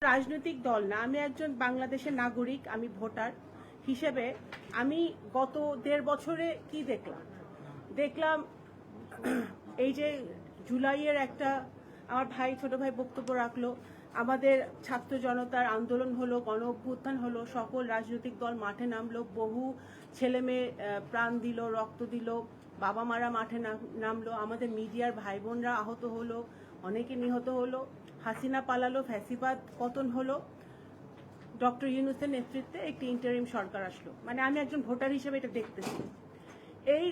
রাজনৈতিক দল না, আমি একজন বাংলাদেশের নাগরিক, আমি ভোটার হিসেবে আমি গত 1.5 বছরে কি দেখলাম এই যে জুলাইয়ের একটা আমার ছোট ভাই বক্তব্য রাখলো, আমাদের ছাত্র জনতার আন্দোলন হলো, গণ অভ্যুত্থান হলো, সকল রাজনৈতিক দল মাঠে নামলো, বহু ছেলে মেয়ে প্রাণ দিল, রক্ত দিল, বাবা মারা মাঠে নামলো, আমাদের মিডিয়ার ভাই বোনরা আহত হলো, অনেকে নিহত হলো, হাসিনা পালালো, ফ্যাসিবাদ পতন হলো, ডক্টর ইউনূসের নেতৃত্বে একটি ইন্টারিম সরকার আসলো। মানে আমি একজন ভোটার হিসেবে এটা দেখতেছি। এই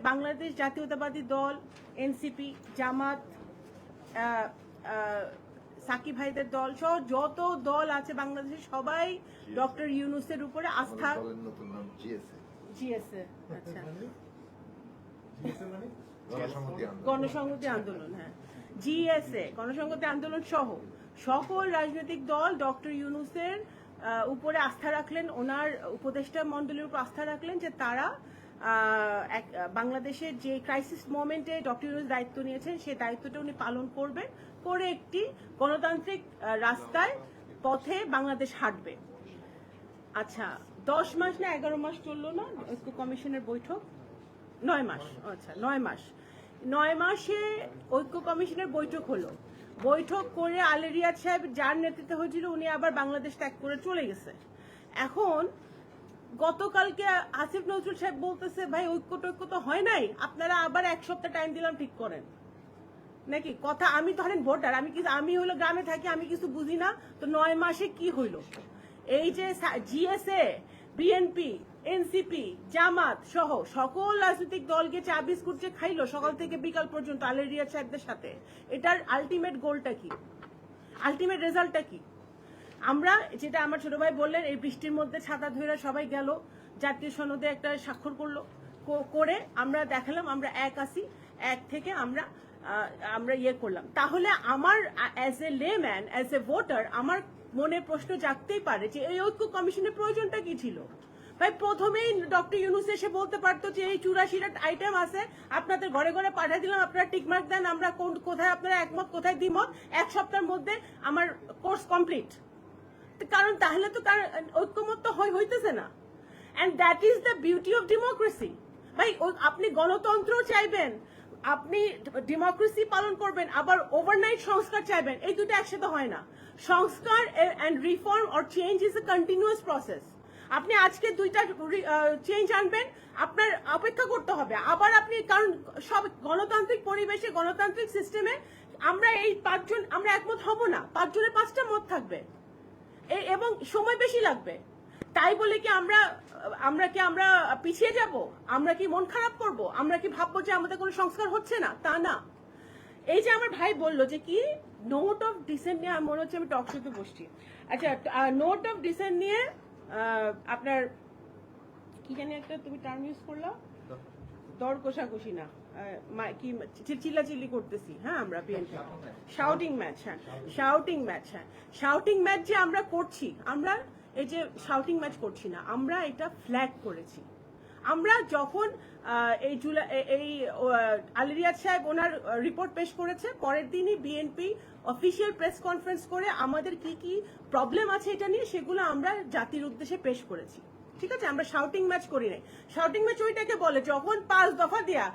বাংলাদেশ জাতীয়তাবাদী দল, এনসিপি, জামাত, সাকিব ভাইদের দল সহ যত দল আছে বাংলাদেশে সবাই ডক্টর ইউনূসের উপরে আস্থা, জিএসএ, আচ্ছা, গণসংহতি আন্দোলন, হ্যাঁ, জিএসএ, গণসংহতি আন্দোলন সহ সকল রাজনৈতিক দল ডক্টর ইউনূসের উপরে আস্থা রাখলেন, ওনার উপদেষ্টা মণ্ডলীর উপর আস্থা রাখলেন যে তারা বাংলাদেশের যে ক্রাইসিস মোমেন্টে ডক্টর ইউনূস দায়িত্ব নিয়েছেন সেই দায়িত্বটা উনি পালন করবেন, করে একটি গণতান্ত্রিক রাস্তায় পথে বাংলাদেশ হাঁটবে। আচ্ছা, 10 মাস না 11 মাস চললো না ঐক্য কমিশনের বৈঠক? 9 মাস, আচ্ছা 9 মাসে ঐক্য কমিশনের বৈঠক হলো। বৈঠক করে আলী রিয়াদ সাহেব যার নেতৃত্বে হয়েছিল উনি আবার বাংলাদেশ ত্যাগ করে চলে গেছে। এখন গতকালকে আসিফ নজরুল সাহেব বলতেছে ভাই ঐক্য তো হয় নাই, আপনারা আবার 1 সপ্তাহ টাইম দিলাম ঠিক করেন নাকি কথা। আমি ধরেন ভোটার, আমি হলো গ্রামে থাকি, আমি কিছু বুঝি না, তো 9 মাসে কি হইলো? এই যে জিএসএ, বিএনপি, এনসিপি, জামাত সহ সকল রাজনৈতিক দলকে চা বিস্কুট যে খাইলো সকাল থেকে বিকাল পর্যন্ত আলী রিয়াদ সাহেবদের সাথে, এটার আলটিমেট গোলটা কি, আলটিমেট রেজাল্টটা কি? আমরা যেটা আমার ছোট ভাই বললেন, এই বৃষ্টির মধ্যে ছাতা ধরে সবাই গেল, জাতীয় সনদে একটা স্বাক্ষর করলো, করে আমরা দেখালাম আমরা এক আছি, এক থেকে আমরা ইয়ে করলাম। তাহলে আমার as a layman, as a voter, আমার মনে প্রশ্ন জাগতেই পারে যে এই ঐক্য কমিশনের প্রয়োজনটা কি ছিল? ভাই প্রথমেই ডক্টর ইউনূস এসে বলতে পারতো যে এই 84টা আইটেম আছে, আপনাদের ঘরে ঘরে পাঠিয়ে দিলাম, আপনারা টিকমার্ক দেন, আমরা কোথায় আপনারা একমত কোথায় দ্বিমত, 1 সপ্তাহের মধ্যে আমার কোর্স কমপ্লিট। কারণ তাহলে তো ঐক্যমত তো হইতেছে না। And that is the beauty of democracy. ভাই আপনি গণতন্ত্র চাইবেন, আপনি ডেমোক্রেসি পালন করবেন, আবার ওভারনাইট সংস্কার চাইবেন, এই দুটো একসাথে হয় না। সংস্কার and reform or change is a continuous process. আপনি আজকে 2টা চেঞ্জ আনবেন, আপনার অপেক্ষা করতে হবে, আবার আপনি, কারণ সব গণতান্ত্রিক পরিবেশে, গণতান্ত্রিক সিস্টেমে আমরা এই 5 জন আমরা একমত হব না, 5 জনের 5টা মত থাকবে এবং সময় বেশি লাগবে। তাই বলে কি আমরা পিছিয়ে যাব? আমরা কি মন খারাপ করব? আমরা কি ভাববো যে আমাদের কোনো সংস্কার হচ্ছে না? তা না। এই যে আমার ভাই বললো যে কি নোট অফ ডিসেন্ট নিয়ে, মনে হচ্ছে আমি টক শোতে বসছি। আচ্ছা, নোট অফ ডিসেন্ট নিয়ে আপনার কি জানি একটা তুমি টার্ম ইউজ করলো, দর কষাকষি না, কি চিল্লাচিল্লি করতেছি, হ্যাঁ আমরা বিএনপি শাউটিং ম্যাচ, হ্যাঁ শাউটিং ম্যাচ, হ্যাঁ শাউটিং ম্যাচ যে আমরা করছি, আমরা এই যে শাউটিং ম্যাচ করছি না, আমরা এটা ফ্ল্যাগ করেছি। আমরা যখন এই আলী রিয়াদ সাহেব ওনার রিপোর্ট পেশ করেছে, পরের দিনই বিএনপি অফিসিয়াল প্রেস কনফারেন্স করে আমাদের কি কি প্রবলেম আছে এটা নিয়ে সেগুলো আমরা জাতির উদ্দেশ্যে পেশ করেছি। ঠিক আছে, আমরা শাউটিং ম্যাচ করি নাই। শাউটিং ম্যাচ ওইটাকে বলে যখন 5 দফা দেয়া,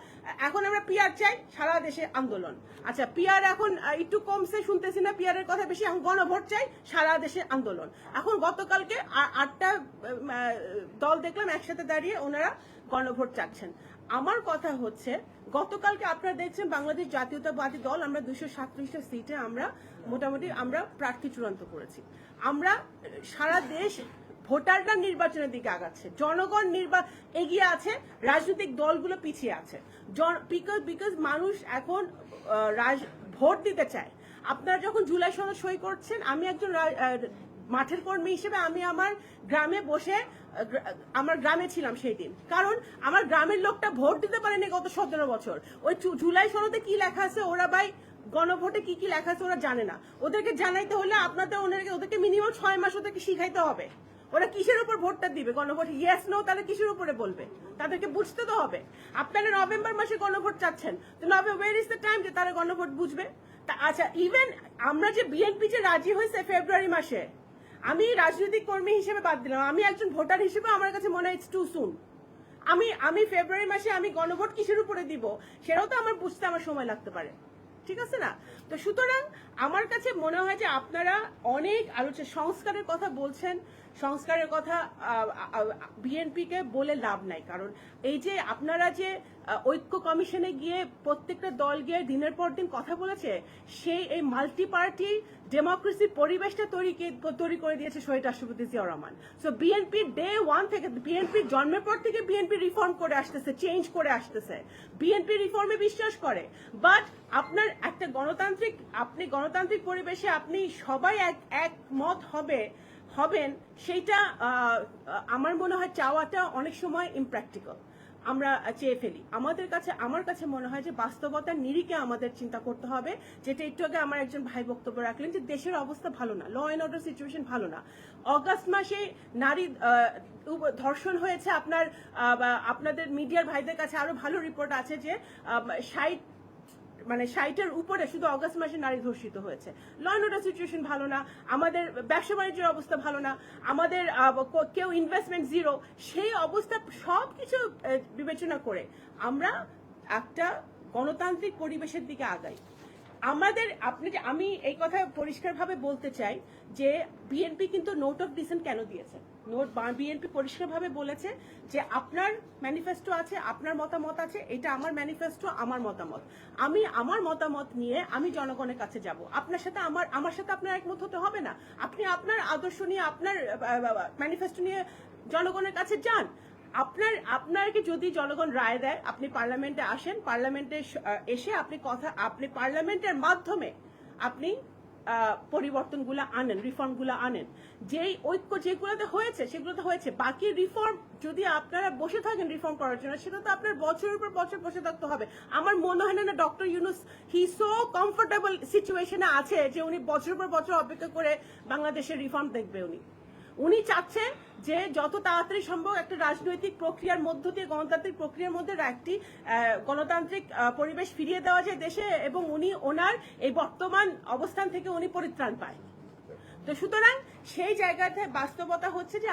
এখন আমরা পিআর চাই, সারা দেশে আন্দোলন। আচ্ছা, পিআর এখন একটু কমছে, শুনতেছি না পিআরের কথা বেশি, এখন গণভোট চাই, সারা দেশে আন্দোলন। এখন গতকালকে 8টা দল দেখলাম একসাথে দাঁড়িয়ে ওনারা গণভোট চাচ্ছেন। আমার কথা হচ্ছে, গতকালকে আপনারা দেখছেন বাংলাদেশ জাতীয়তাবাদী দল, আমরা 237টা সিটে আমরা মোটামুটি আমরা প্রার্থী চূড়ান্ত করেছি। আমরা সারা দেশ ভোটাররা নির্বাচনের দিকে আগাচ্ছে, জনগণ এগিয়ে আছে, রাজনৈতিক দলগুলো পিছিয়ে আছে, বিকজ মানুষ এখন ভোট দিতে চায়। আপনারা যখন জুলাই সনদ সই করছেন, আমি একজন মাঠের কর্মী হিসেবে আমি আমার গ্রামে বসে, আমার গ্রামে ছিলাম সেই দিন, কারণ আমার গ্রামের লোকটা ভোট দিতে পারেনি গত 17 বছর। ওই জুলাই সনদে কি লেখা আছে ওরা ভাই গণভোটে কি কি লেখা আছে ওরা জানে না। ওদেরকে জানাইতে হলে ওদেরকে মিনিমাম 6 মাস ওদেরকে শিখাইতে হবে। ওরা কিসের উপর ভোটটা দিবে? গণভোট ইয়েস নো, তাহলে কিসের উপরে বলবে? তাদেরকে বুঝতে তো হবে। আপনারা নভেম্বর মাসে গণভোট চাচ্ছেন, তো ওয়ের ইজ দ্য টাইম যে তারা গণভোট বুঝবে? আচ্ছা, ইভেন আমরা যে বিএনপি যে রাজি হয়েছে ফেব্রুয়ারি মাসে, আমি রাজনৈতিক কর্মী হিসেবে বাদ দিলাম, আমি একজন ভোটার হিসেবে আমার কাছে মনে হয় ইটস টু সুন। আমি ফেব্রুয়ারি মাসে আমি গণভোট কিসের উপরে দিব সেটাও তো আমার বুঝতে আমার সময় লাগতে পারে, ঠিক আছে না? তো সুতরাং আমার কাছে মনে হয় যে আপনারা অনেক সংস্কারের কথা বলছেন, সংস্কারের কথা বিএনপিকে বলে লাভ নাই। কারণ এই যে আপনারা যে ঐক্য কমিশনে গিয়ে প্রত্যেকটা দল গিয়ে দিনের পর দিন কথা বলেছে, সেই এই মাল্টি পার্টি ডেমোক্রেসির পরিবেশটা তৈরি করে দিয়েছে শহীদ রাষ্ট্রপতি Ziaur Rahman. So BNP day one থেকে, বিএনপি জন্মের পর থেকে বিএনপি রিফর্ম করে আসতেছে, চেঞ্জ করে আসতেছে, বিএনপি রিফর্মে বিশ্বাস করে। বাট আপনার একটা আপনি গণতান্ত্রিক পরিবেশে আপনি সবাই একমত হবেন, সেইটা আমার মনে হয় চাওয়াটা অনেক সময় ইমপ্র্যাকটিক্যাল, আমরা চেয়ে ফেলি। আমার কাছে মনে হয় যে বাস্তবতার নিরিখে আমাদের চিন্তা করতে হবে, যেটা একটু আগে আমার একজন ভাই বক্তব্য রাখলেন যে দেশের অবস্থা ভালো না, ল অ্যান্ড অর্ডার সিচুয়েশন ভালো না। অগাস্ট মাসে নারী ধর্ষণ হয়েছে, আপনাদের মিডিয়ার ভাইদের কাছে আরো ভালো রিপোর্ট আছে যে 60-এর উপরে শুধু অগস্ট মাসে নারী ধর্ষিত হয়েছে। ল অ্যান্ড অর্ডার সিচুয়েশন ভালো না, আমাদের ব্যবসা বাণিজ্যের অবস্থা ভালো না, আমাদের কেউ ইনভেস্টমেন্ট জিরো। সেই অবস্থা সবকিছু বিবেচনা করে আমরা একটা গণতান্ত্রিক পরিবেশের দিকে আগাই। আমি এই কথা পরিষ্কারভাবে বলতে চাই যে বিএনপি কিন্তু নোট অফ ডিসেন্ট কেন দিয়েছে। বিএনপি পরিষ্কারভাবে বলেছে যে আপনার ম্যানিফেস্টো আছে, আপনার মতামত আছে, এটা আমার ম্যানিফেস্টো, আমার মতামত। আমি আমার মতামত নিয়ে আমি জনগণের কাছে যাব। আমার সাথে আপনার একমত হতে হবে না। আপনি আপনার আদর্শ নিয়ে, আপনার ম্যানিফেস্টো নিয়ে জনগণের কাছে যান। আপনাকে যদি জনগণ রায় দেয়, আপনি পার্লামেন্টে আসেন, পার্লামেন্টে এসে আপনি পার্লামেন্টের মাধ্যমে আপনি পরিবর্তনগুলো আনেন, রিফর্মগুলো আনেন। যেই ঐক্য যেগুলোতে হয়েছে সেগুলোতে হয়েছে। বাকি রিফর্ম যদি আপনারা বসে থাকেন রিফর্ম করার জন্য, সেটা তো আপনার বছরের পর বছর বসে থাকতে হবে। আমার মনে হয় না doctor Yunus he so comfortable সিচুয়েশনে আছে যে উনি বছরের পর বছর অপেক্ষা করে বাংলাদেশের রিফর্ম দেখবে। উনি চাচ্ছেন যে যত তাড়াতাড়ি সম্ভব একটা রাজনৈতিক প্রক্রিয়ার মধ্য দিয়ে, গণতান্ত্রিক প্রক্রিয়ার মধ্যে একটি গণতান্ত্রিক পরিবেশ ফিরিয়ে দেওয়া যায় দেশে, এবং উনি ওনার এই বর্তমান অবস্থান থেকে উনি পরিত্রাণ পায়। তো সুতরাং সেই জায়গাতে বাস্তবতা হচ্ছে যে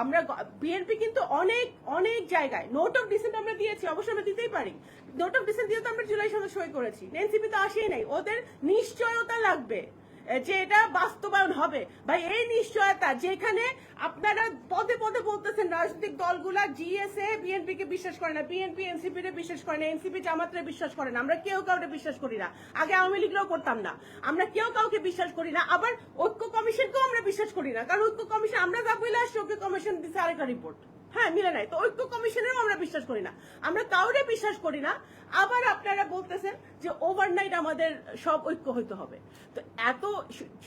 আমরা বিএনপি কিন্তু অনেক জায়গায় নোট অফ ডিসেন্ট আমরা দিয়েছি, অবশ্যই আমরা দিতেই পারি। নোট অফ ডিসেন্ট দিয়ে তো আমরা জুলাই সনদ সই করেছি, এনসিপি তো আসেই নাই। ওদের নিশ্চয়তা লাগবে যে এটা বাস্তবায়ন হবে। ভাই, এই নিশ্চয়তা যেখানে আপনারা পদে পদে বলতেছেন রাজনৈতিক দলগুলা জিএসএ বিএনপি কে বিশ্বাস করে না, বিএনপি এনসিপি রে বিশ্বাস করে না, এনসিপি জামাতরে বিশ্বাস করে না, আমরা কেউ কাউকে বিশ্বাস করি না। আগে আওয়ামী লীগরাও করতাম না। আমরা কেউ কাউকে বিশ্বাস করি না। আবার ঐক্য কমিশনকেও আমরা বিশ্বাস করি না, কারণ ঐক্য কমিশন আমরা যা বলে আসছি, ঐক্য কমিশন দিচ্ছে আরেকটা রিপোর্ট, হ্যাঁ মিলে নাই। তো ঐক্য কমিশনেরও আমরা বিশ্বাস করি না, আমরা কাউরে বিশ্বাস করি না। আবার আপনারা বলতেছেন যে ওভারনাইট আমাদের সব ঐক্য হইতে হবে। তো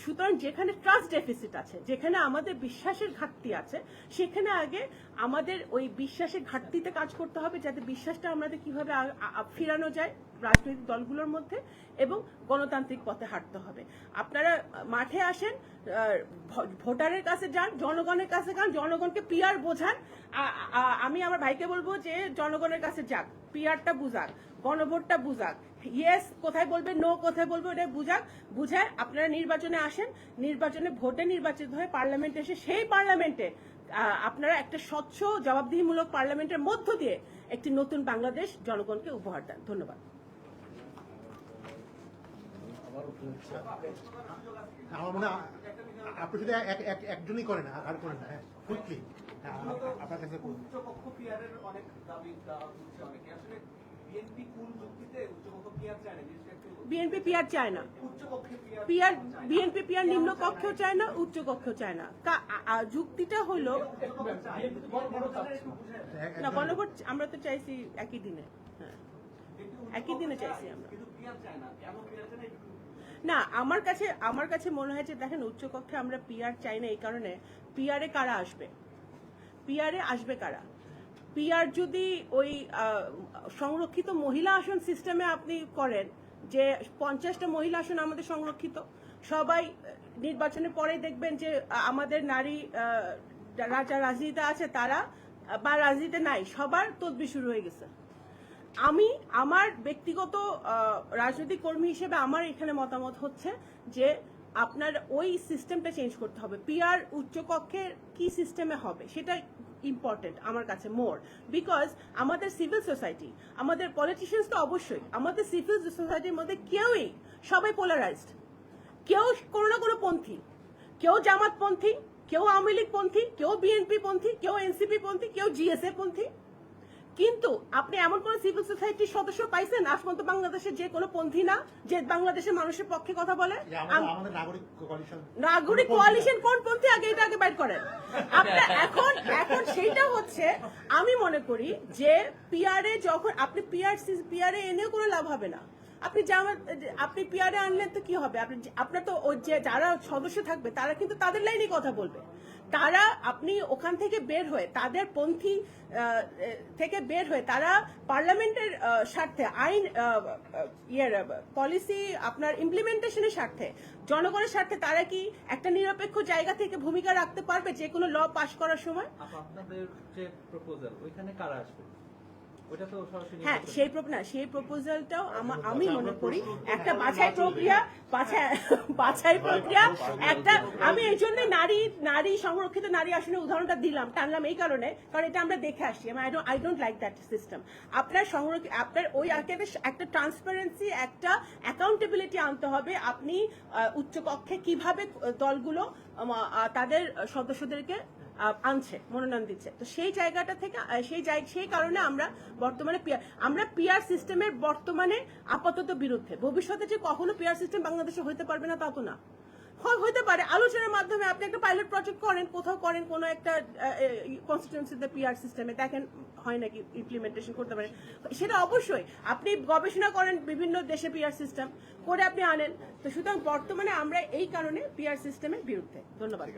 সুতরাং যেখানে ট্রাস্ট ডেফিসিট আছে, যেখানে আমাদের বিশ্বাসের ঘাটতি আছে, সেখানে আগে আমাদের ওই বিশ্বাসের ঘাটতিতে কাজ করতে হবে, যাতে বিশ্বাসটা আমাদের কিভাবে ফিরানো যায় রাজনৈতিক দলগুলোর মধ্যে, এবং গণতান্ত্রিক পথে হাঁটতে হবে। আপনারা মাঠে আসেন, ভোটারের কাছে যান, জনগণের কাছে যান, জনগণকে পিআর বোঝান। আমি আমার ভাইকে বলবো যে জনগণের কাছে যাক, পিআরটা বুঝাক, গণভোটটা বুঝাক, ইয়েস কোথায় বলবে, নো কোথায় বলবে, ওটা বুঝায় আপনারা নির্বাচনে আসেন, নির্বাচনে ভোটে নির্বাচিত হয়ে পার্লামেন্টে এসে সেই পার্লামেন্টে আপনারা একটা স্বচ্ছ জবাবদিহিমূলক পার্লামেন্টের মধ্য দিয়ে একটি নতুন বাংলাদেশ জনগণকে উপহার দেন। ধন্যবাদ। আমার মনে হয় আপনি শুধু একজনই করেন, আর করেন না। কুইকলি আপনার কাছে বিএনপি পিআর চায় না, বিএনপি পিআর নিম্ন কক্ষেও চায় না, উচ্চ কক্ষেও চায় না। যুক্তিটা হলো না, গণভোট আমরা তো চাইছি একই দিনে, হ্যাঁ একই দিনে চাইছি আমরা। না, আমার কাছে মনে হয় যে দেখেন, উচ্চকক্ষে আমরা পিআর চাই না এই কারণে, পিআরে কারা আসবে, পিআরে আসবে কারা? পিআর যদি ওই সংরক্ষিত মহিলা আসন সিস্টেমে আপনি করেন, যে 50টা মহিলা আসন আমাদের সংরক্ষিত, সবাই নির্বাচনের পরে দেখবেন যে আমাদের নারী যারা রাজনীতিতে আছে তারা, বা রাজনীতিতে নাই, সবার তদবির শুরু হয়ে গেছে। আমি আমার ব্যক্তিগত রাজনৈতিক কর্মী হিসেবে আমার এখানে মতামত হচ্ছে যে আপনার ওই সিস্টেমটা চেঞ্জ করতে হবে। পিআর উচ্চকক্ষের কি সিস্টেমে হবে সেটা ইম্পর্টেন্ট আমার কাছে মোর, বিকজ আমাদের সিভিল সোসাইটি, আমাদের পলিটিশিয়ানস তো অবশ্যই, আমাদের সিভিল সোসাইটির মধ্যে কেউই, সবাই পোলারাইজড, কেউ কোনো না কোনো পন্থী, কেউ জামাত পন্থী, কেউ আওয়ামী লীগ পন্থী, কেউ বিএনপি পন্থী, কেউ এনসিপি পন্থী, কেউ জিএসএ পন্থী। কিন্তু আপনি এমন কোন সিভিল সোসাইটির সদস্য পাইছেন আজ পর্যন্ত বাংলাদেশের যে কোনো পন্থী না, যে বাংলাদেশের মানুষের পক্ষে কথা বলে? আমাদের নাগরিক কোয়ালিশন কোন পন্থী, আগে এটা আগে বাইর করেন আপনার। এখন সেইটা হচ্ছে, আমি মনে করি যে পিআরএ যখন আপনি পিআরএ এনেও কোনো লাভ হবে না। আপনি পিআরএ আনলেন তো কি হবে? আপনার তো ওই যে যারা সদস্য থাকবে তারা কিন্তু তাদের লাইনে কথা বলবে। তারা আপনি ওখান থেকে বের হয়ে, তাদের পন্থী থেকে বের হয়ে তারা পার্লামেন্টের স্বার্থে, আইন পলিসি আপনার ইমপ্লিমেন্টেশনের স্বার্থে, জনগণের স্বার্থে তারা কি একটা নিরপেক্ষ জায়গা থেকে ভূমিকা রাখতে পারবে যে কোনো ল পাস করার সময়? আপনাদের যে প্রপোজাল ওইখানে কারা আসবে? হ্যাঁ, সেই প্রপোজালটাও আমি মনে করি একটা বাছাই প্রক্রিয়া, একটা, আমি এই জন্য নারী সংরক্ষিত নারী আসনের উদাহরণটা টানলাম এই কারণে, কারণ এটা আমরা দেখে আসছি। I don't like that system. আপনার ওই একটা ট্রান্সপারেন্সি, একটা অ্যাকাউন্টেবিলিটি আনতে হবে। আপনি উচ্চকক্ষে কিভাবে দলগুলো তাদের সদস্যদেরকে আনছে, মনোনয়ন দিচ্ছে, তো সেই জায়গাটা থেকে সেই কারণে আমরা বর্তমানে পিআর সিস্টেমের বর্তমানে আপাতত বিরুদ্ধে। ভবিষ্যতে যে কখনো পিআর সিস্টেম বাংলাদেশে হইতে পারবে না তা তো না, হইতে পারে আলোচনার মাধ্যমে। আপনি একটা পাইলট প্রজেক্ট করেন, কোথাও করেন, কোনো একটা কনস্টিটিউয়েন্সিতে পিআর সিস্টেমে, দেখেন হয় নাকি ইমপ্লিমেন্টেশন করতে পারেন। সেটা অবশ্যই আপনি গবেষণা করেন, বিভিন্ন দেশে পিআর সিস্টেম করে আপনি আনেন। তো সুতরাং বর্তমানে আমরা এই কারণে পিআর সিস্টেমের বিরুদ্ধে। ধন্যবাদ।